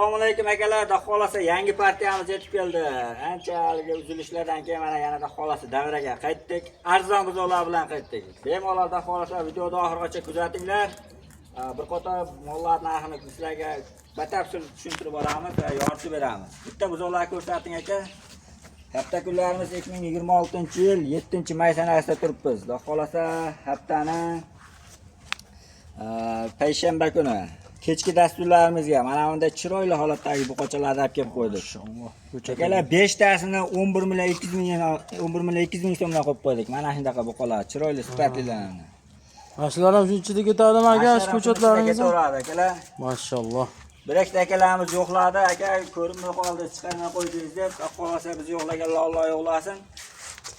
Assalomu alaykum akalar, xohlasa yangi partiyamiz yetib keldi. Anchalik uzilishlardan keyin mana yanada xohlasa davraga qaytdik. Arzon buzoqlar bilan qaytdik. Bemalol xohlasa videoni oxirigacha kuzatinglar. Bir qator mollar narxini sizlarga batafsil tushuntirib boramiz va yoritib beramiz. Bitta buzoqlar ko'rsating aka. Hafta kunlarimiz 2026-yil 7-may sanasida turibmiz. Xohlasa haftani payshanba kuni kechki dasturlarimizga mana bunday chiroyli holatdagi buqachalarni olib kelib qo'ydik. Akalar 5 tasini 11 million 200 ming so'mdan qo'yib qo'ydik. Mana shunday buqalar, chiroyli sifatlilarni. Mashlar ham shunchalik ketadimi aka, shu ko'chatlaringiz? Ketaveradi akalar. Mashalloh. Bir ikkita akalarimiz yo'qladi, aka ko'rinmay qoldi, chiqarmay qo'ydingiz deb, xohlasa biz yo'qlaganlar Alloh yo'qlasin.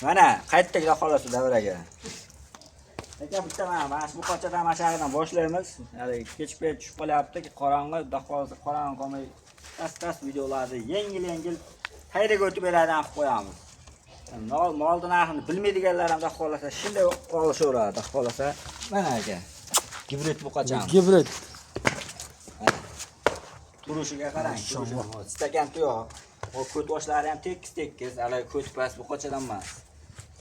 Mana qaytdik xohlasa davraga. Aka bitta mana shu buqachadan mashaqdan boshlaymiz. Hali kechib tushib qolyapti, qorong'i, xohlasa qorong'i qolmay tas videolarni yengil qayerga o'tib beradigan qilib qo'yamiz. Molni narxini bilmaydiganlar ham xohlasa shunday olishaveradi, xohlasa. Mana aka. Gibrid buqachamiz. Gibrid. Turushiga qarang, stakan tuyoq. O ko't boshlari ham tekis, hali ko't past buqachadan emas.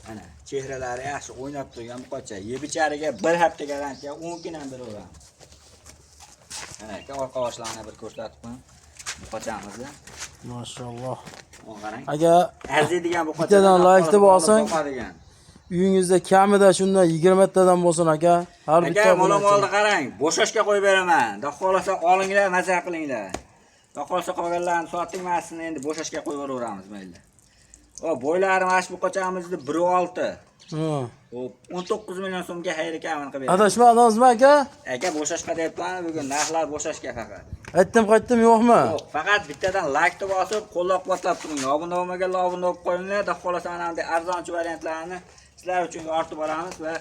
Mana chehralari yaxshi o'ynab turgan buqacha. Yebichariga bir hafta garantiya 10 kundan beraveramiz. Mana aka orqa boshlarini bir ko'rsatibman. Buqachamizni. Mashalloh. Qarang. Agar arziydigan buqachadan bittadan like deb olsang, uyingizda kamida shundan 20 tadan bo'lsin aka. Har bitta molni qarang, bo'shashga qo'yib beraman. Xohlasa olinglar, maza qilinglar. Xohlasa qolganlarni soting masini endi bo'shashga qo'yib yuboramiz mayli. O bo'ylari mana shu buqachamizni 1.6. Hop, 19 million so'mga xayr ekanini qilib beraman. Adashmadingizmi aka? Aka bo'shashqa deyapman, bugun narxlar bo'shashga faqat. Qaytdim yo'qmi? Yo'q, faqat bittadan like deb bosib, qo'llab-quvvatlab turing. Obuna bo'lmaganlar obuna bo'lib qo'yinglar. Xohlasa mana bunday arzonchi variantlarni sizlar uchun ortib boramiz va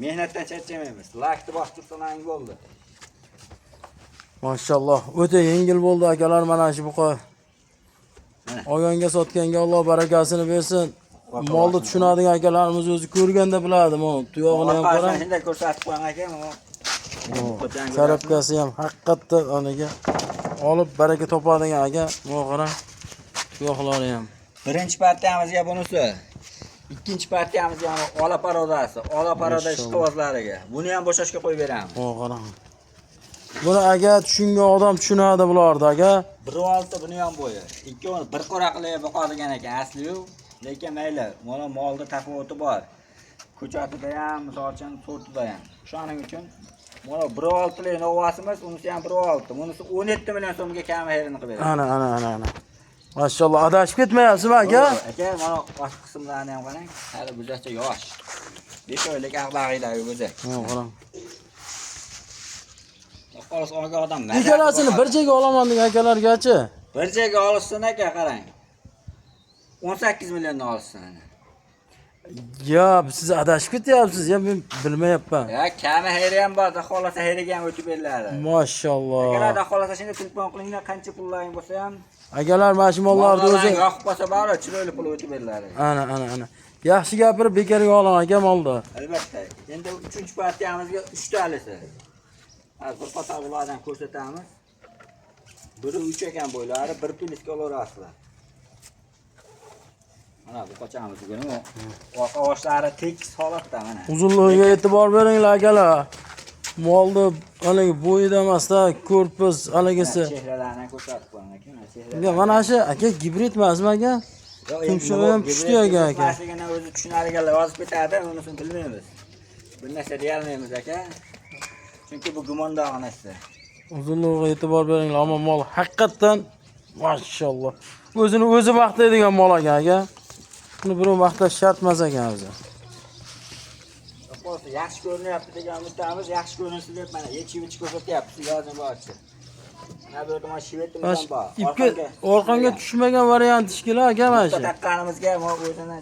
mehnatdan charchamaymiz. Like deb bosib tursangiz bo'ldi. Mashalloh, o'ta yengil bo'ldi akalar mana shu buqa. Olganga sotganga Alloh barakasini bersin. Molni tushunadigan akalarimiz o'zi ko'rganda biladi, bu tuyog'ini ham qarang. Shunday ko'rsatib qo'ying aka, Sarapkasi ham haqiqatda aniga olib baraka topadigan aka, bu qarang. Tuyoqlari ham. Birinchi partiyamizga bunisi. Ikkinchi partiyamizga ola parodasi, ola paroda ishqibozlariga. Buni ham bo'shashga qo'yib beramiz. Bu qarang. Buni agar tushungan odam tushunadi bularda aka. 1.6 buni ham bo'yi. Ikkovini bir qora qilib boqadigan ekan asli-yu, lekin mayli, mana molda tafovati bor. Ko'chatida ham, misol uchun, sortida ham. Shuning uchun mana 1.6 lik novasimiz, unisi ham 1.6. Bunisi 17 million so'mga kam xayrini qilib beradi. Ana. Mashalloh, adashib ketmayapsizmi aka? Aka, mana boshqa qismlarni ham qarang. Hali buzacha yosh. 5 oylik axlaqiylar o'zi. Qarang. Xolos olgan odam Ikalasini bir joyga olaman degan akalargachi. Bir joyga olishsin aka, qarang. 18 milliondan olishsin. Ya, siz adashib ketyapsiz, ya men bilmayapman. Ya, kami xayri ham bor, xohlasa xayriga ham o'tib beriladi. Mashalloh. Agar xohlasa shunday telefon qilinglar, qancha pullaring bo'lsa ham, akalar mana shu mollarni o'zi yoqib qolsa bari chiroyli pul o'tib beriladi. Ana. Yaxshi gapirib bekarga oling aka molda. Albatta. Endi 3-chi partiyamizga 3 talisi. Bir qator bulardan ko'rsatamiz. Biri 3 ekan bo'ylari, bir pulga olaverasizlar. Mana bu qochamiz bugun. Orqa boshlari tekis holatda mana. Uzunligiga e'tibor beringlar akalar. Molni haligi bo'yida emasda, korpus haligisi. Chehralarni ko'rsatib qo'ying aka. Mana shu aka gibrid emasmi aka? Tumshug'i ham kuchli aka. Masligini o'zi tushunadiganlar yozib ketadi, unisini bilmaymiz. Bir narsa deya olmaymiz aka. Chunki bu gumonda onasi. Uzunligiga e'tibor beringlar, ammo mol haqiqatan mashalloh. O'zini o'zi maqtaydigan mol ekan aka. Buni birov maqtash shart emas ekan o'zi. Yaxshi ko'rinyapti degan umiddamiz, yaxshi ko'rinsin deb mana yechib ko'rsatyapti, yozib borchi. Mana bu yerda shivetimiz ham bor. Ipga orqanga tushmagan variant ishkila aka mana shu. Taqqanimizga o'zini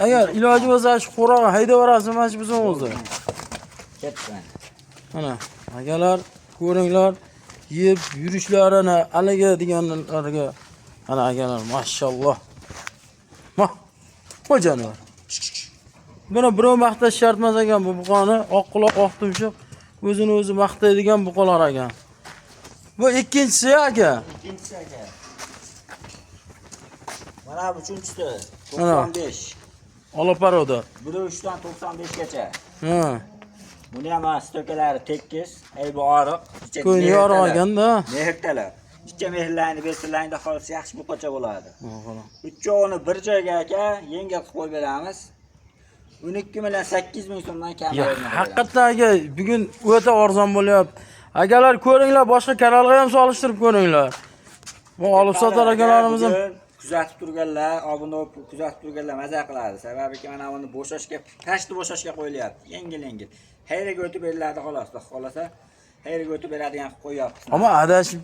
agar iloji bo'lsa shu qo'rog'i haydab yuborasiz mana shu bizning o'zi. Ketdi. Mana akalar ko'ringlar, yeb yurishlarini aliga deganlarga ana akalar mashalloh. Bu jonivor. Buni birov maqtash shart emas ekan, bu buqoni oq quloq, oq tumshuq o'zini o'zi maqtaydigan buqalar ekan. Bu ikkinchisi aka. İkincisi aka. Mana bu üçüncüsü. Ana. 95. Olaparoda. Biri 3'dan 95gacha. Ha. Buni ham stokalari tekis. Ey bu oriq. Ko'ni yormaganda. Mehrtalar. Ichcha mehrlarni bersinlaringda qolsa yaxshi bu qocha bo'ladi. Mana. Uchovini bir joyga aka yengil qilib qo'yib beramiz. 12 million 8 ming so'mdan kam Ya bermaymiz. haqiqatan aka bugun o'ta arzon bo'lyapti. Akalar ko'ringlar, boshqa kanalga ham solishtirib ko'ringlar. Bu olib sotar akalarimiz ham kuzatib turganlar, obuna bo'lib kuzatib turganlar maza qiladi. Sababi mana buni bo'shashga, tashni bo'shashga qo'yilyapti. Yengil. Hayraga o'tib beriladi xolos. Xolasa hayraga o'tib beradigan qilib qo'yapmiz. Ammo adashib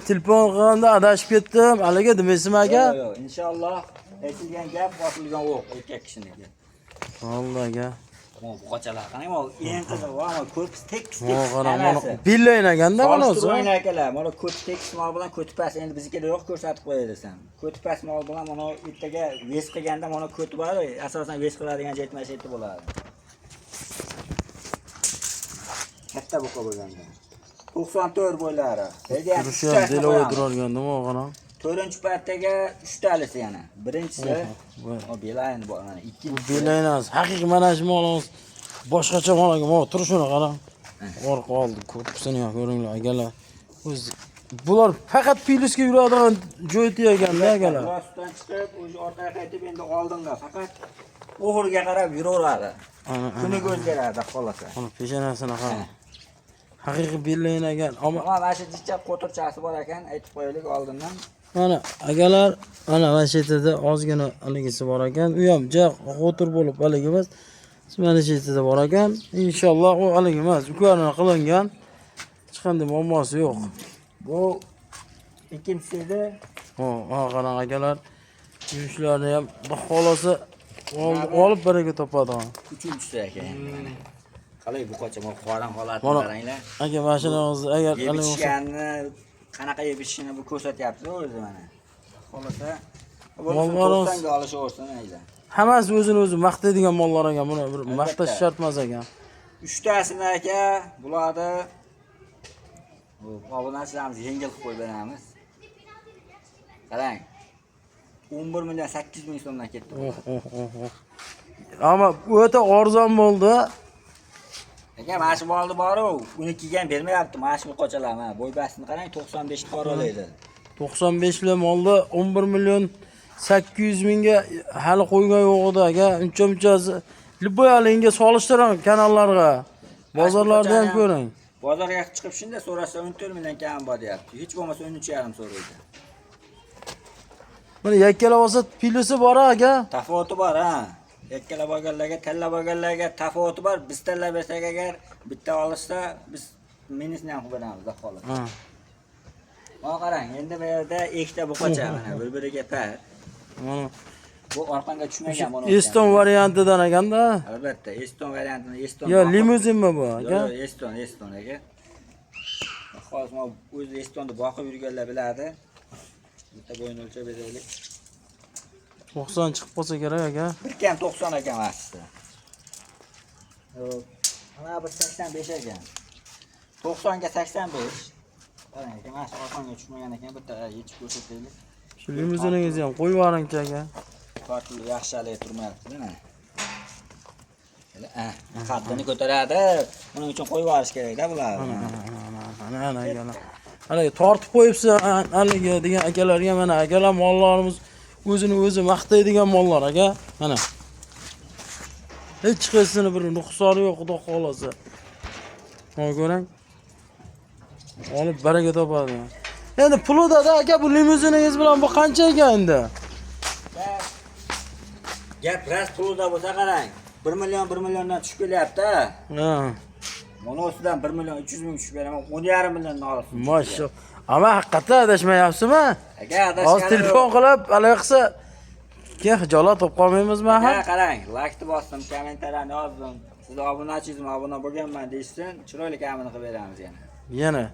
telefon qilganda adashib ketdim. Haliga demaysizmi aka? Yo'q, inshaalloh aytilgan gap bosilgan o'q erkak kishiniki. Vallaga. Bu qochalar qani, eng qizig'i va ko'pis tekis. Mana billaynganda mana o'zi. O'ynakalar, mana ko'p tekis mol bilan ko'tipas endi biznikida yo'q ko'rsatib qo'yaversan. Ko'tipas mol bilan mana ertaga ves qilganda mana ko'ti bor, asosan ves qiladigan 77 bo'ladi. Katta buqa bo'lganda. 94 bo'ylari. Turishim delovoy turarganda o'g'ana. 4-partdagi 3 talisi yana. Birinchisi o belayn bor mana. Ikkinchisi belaynas. Haqiqiy mana shu molimiz boshqacha molaga mo turishini qarang. Orqa oldi, korpusini ham ko'ringlar akalar. O'zi bular faqat pilisga yuradigan jo'yti ekanda akalar. Rostdan chiqib, o'zi orqaga qaytib endi oldinga faqat o'g'riga qarab yuraveradi. Kuni o'zgaradi xolasa. Mana peshonasini qarang. Haqiqiy bellayn ekan. Ammo mana shu jichcha qo'tirchasi bor ekan, aytib qo'yaylik oldindan. Mana akalar, mana shu yerda ozgina haligisi bor ekan. U ham ja qo'tir bo'lib haligi emas. Mana shu yerda bor ekan. Inshaalloh u haligi emas, ukarini qilingan. Hech qanday muammosi yo'q. Bu ikkinchisi qarang akalar. Yurishlarni ham xohlasa olib baraka topadi. Uchinchisi ekan. Qalay bu qocha qo'ran holatini qaranglar. Aka mashinamizni agar yebishganni qanaqa yebishini bu ko'rsatyapti o'zi mana. Xolasa mollarimiz to'xtanga olishaversin ayda. Hammasi o'zini maqtaydigan mollar ekan. Buni bir maqtash shart emas ekan. 3tasini aka bularni obunachilarimiz yengil qilib qo'yib beramiz. Qarang. 11 million 8 ming so'mdan ketdi. Ammo o'ta arzon bo'ldi. Aka mana shu molni bor-ku, unikiga ham bermayapti. Mana shu qochalar mana bo'ybasini qarang 95 qoralaydi. 95 li molni 11 million 800 mingga hali qo'ygan yo'q edi aka. Uncha-munchasi liboyalinga solishtiring kanallarga. Bozorlarda ham ko'ring. Bozorga chiqib shunda so'rasa 14 million kam bor deyapti. Hech bo'lmasa 13,5 so'raydi. Mana yakkala olsa pilisi bor aka. Tafovati bor ha. Yakkala bo'lganlarga, talla bo'lganlarga tafovati bor. Biz talla bersak agar bitta olishsa biz minusni ham qilib beramiz xolos. Mana qarang, endi bu yerda ikkita buqacha mana bir-biriga par. Mana bu orqanga tushmagan mana. Eston variantidan ekanda. Albatta, Eston variantini Eston. Yo, limuzinmi bu aka? Yo'q, Eston aka. Xolos men o'zi Estonni boqib yurganlar biladi. Bitta bo'yin o'lchab beraylik. 90 chiqib qolsa kerak aka. Bir kam 90 ekan aslida. Yo'q. Mana bu 85 ekan. 90 ga 85. Qarang aka, mana shu orqanga tushmagan ekan, bitta yechib ko'rsataylik. Shu limuziningizni ham qo'yib yuboringchi aka. Farqli yaxshilab turmayapti-da. Qaddini ko'taradi. Buning uchun qo'yib yuborish kerak-da bularni. Ana akalar. Haligi tortib qo'yibsiz, haligi degan akalarga mana akalar mollarimiz o'zini maqtaydigan mollar aka. Mana. Hech qaysini bir nuqsoni yo'q, xudo xolasa. Mana ko'ring. Olib baraka topadi. Endi pulida aka bu limuziningiz bilan bu qancha ekan endi? Gap ras pulida bo'lsa qarang. 1 milliondan tushib kelyapti. Ha. Mana ustidan 1 million 300 ming tushib beraman. 10,5 milliondan olsin. Mashallah. Ammo haqiqatan adashmayapsizmi? Aka adashgan. Hozir telefon qilib, haligi qilsa keyin xijolat topib qolmaymizmi ha? Qarang, like bosdim, kommentariyani yozdim. Siz obunachizmi, obuna bo'lganman deysiz, chiroyli kamini qilib beramiz yana. Yana.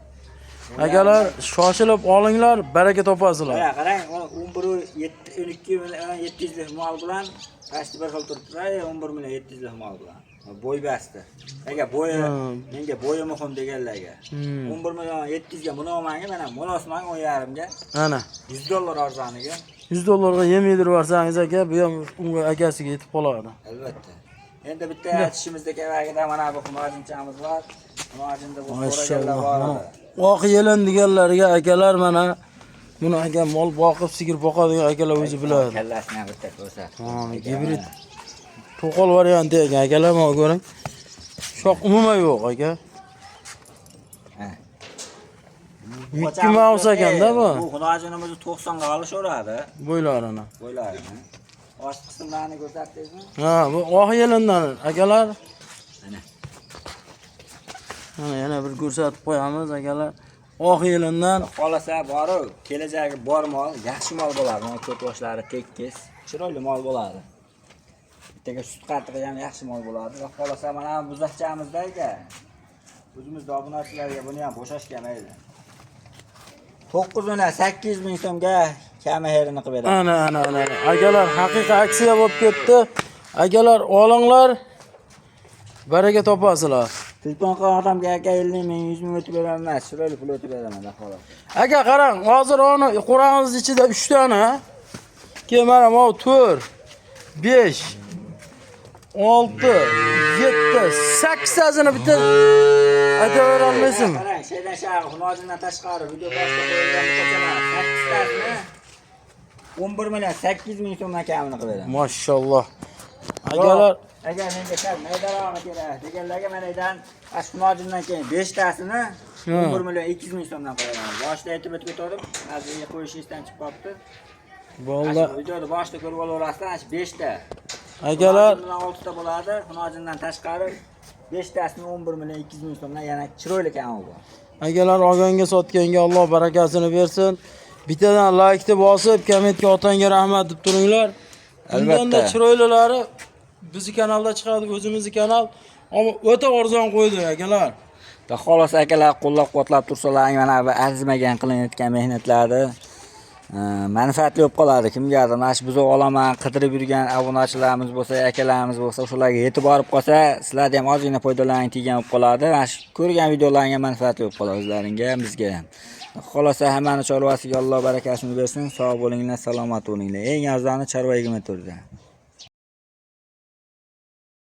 Akalar shoshilib olinglar, baraka topasizlar. Qarang, 12 million 700 lik mol bilan qashti bir xil turibdi, 11 million 700 lik mol bilan. Bo'y basti. Aka bo'yi, menga bo'yi muhim deganlarga. 11 million 700 ga buni olmanga, mana buni olsam 10,5 ga. Ana. $100 arzoniga. $100 yem yedirib aka, bu ham unga akasiga yetib qoladi. Albatta. Endi bitta aytishimizdek avvalgida mana bu xunojinchamiz bor. Xunojinda bu so'raganlar bor. Oq yelin deganlarga akalar mana buni aka mol boqib, sigir boqadigan akalar o'zi biladi. Kallasini ham bitta ko'rsat. Gibrid to'qol varianti ekan akalar, mana ko'ring. Shoq umuman yo'q aka. Mickey Mouse ekanda bu. Bu xunojinimizni 90 ga olishaveradi. Bo'ylarini. Bo'ylarini. Ost qismlarini ko'rsatdingizmi? Ha, bu oq yelindan akalar. Mana. Mana yana bir ko'rsatib qo'yamiz akalar. Oq yelindan Qolasa boru, kelajagi bor mol, yaxshi mol bo'ladi. Mana ko'p yoshlari tekis, chiroyli mol bo'ladi. Bittaga sut qatiqi ham yaxshi mol bo'ladi. Va qolasa mana buzoqchamizda ekan. O'zimiz obunachilarga buni ham bo'shash kelmaydi. 9 million 800 ming so'mga kamaherini qilib beradi. ana. Akalar haqiqiy aksiya bo'lib ketdi. Akalar olinglar. Baraka topasizlar. Telefon qilgan odamga aka 50 ming 100 ming o'tib beraman, chiroyli pul o'tib beraman xolos. Aka qarang, hozir uni qo'rangiz ichida 3 dona. Keyin mana bu 4, 5, 6, 7, 8 tasini bitta aytavera olmaysizmi? Qarang, shaydan shag'i xunojindan tashqari video boshqa qo'yilgan ko'chalar 8 tasini 11 million 800 ming so'mdan kamini qilib beraman. Mashalloh. Akalar, agar menga shart maydaroqni kerak deganlarga mendan xunojindan keyin 5 tasini 11 million 200 ming so'mdan qo'yaman. Boshida aytib o'tib o'tdim, hozir qo'yish esdan chiqib qolibdi. Valloh. Videoda boshida ko'rib olaverasizlar, 5 ta. Akalar, 6 ta bo'ladi, xunojindan tashqari 5 tasini 11 million 200 ming so'mdan yana chiroyli kami bor. akalar olganga sotganga Alloh barakasini bersin. Bittadan like bosib, kommentga otanga rahmat deb turinglar. Albatta chiroylilari bizi kanalda chiqadi, o'zimizni kanal. Ammo o'ta arzon qo'ydi akalar. Xolos akalar qo'llab-quvvatlab tursalar, mana bu arzimagan qilinayotgan mehnatlarni manfaatli bo'lib qoladi. Kimgadir mana shu buzoq olaman, qidirib yurgan obunachilarimiz bo'lsa, akalarimiz bo'lsa, o'shalarga yetib borib qolsa, sizlarga ham ozgina foydalaring tegan bo'lib qoladi. Mana shu ko'rgan videolaringga manfaatli bo'lib qoladi o'zlaringga ham, bizga ham. Xolosa hammani chorvasiga Alloh barakasini bersin. Sog' bo'linglar, salomat bo'linglar. Eng arzoni chorva 24 da.